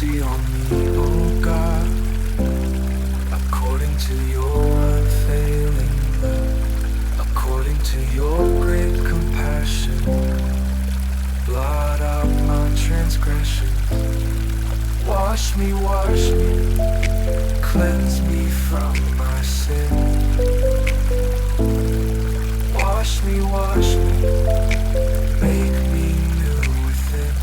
mercy on me, oh God, according to your unfailing love, according to your great compassion. Blot out my transgressions. Wash me, cleanse me from my sin. Wash me, make me new within.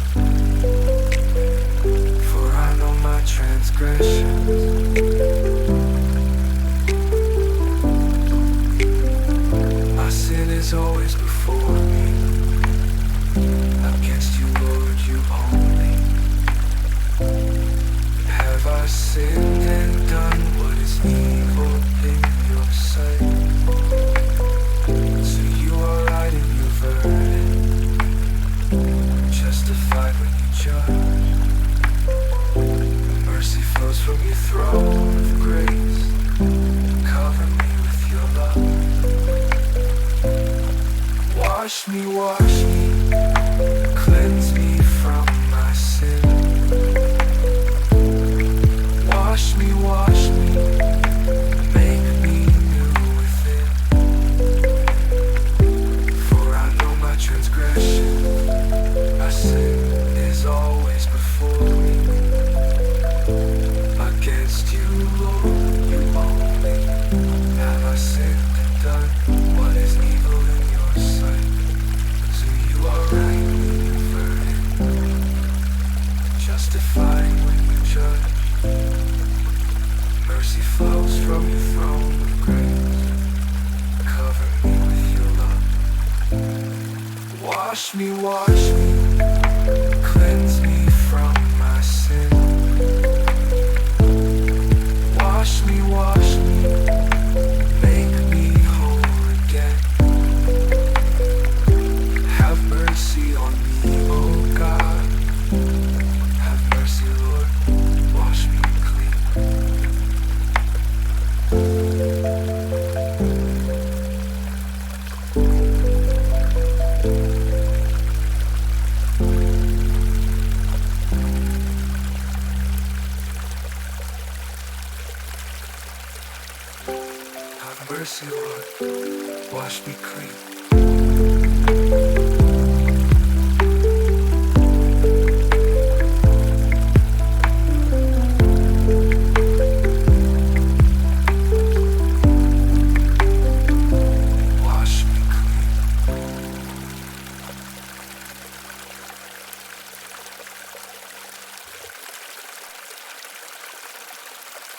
For I know my transgressions. My sin is always before me. Against you, Lord, you only. Have I sinned and done what is evil in your sight? So you are right in your verdict, justified when you judge. Mercy flows from your throne of grace. Cover me with your love. Wash me, cleanse me from my sin. Wash me, make me new within. For I know my transgression, my sin is always before me. Against you, Lord, you only. Have I sinned and done what is evil in your sight? So you are right when you verdict, justified when you judge. Mercy flows from your throne of grace. Cover me with your love. Wash me, cleanse me from my sin. Wash me, make me whole again. Have mercy on me, oh God. Have mercy, Lord. Wash me clean. Have mercy, Lord. Wash me clean.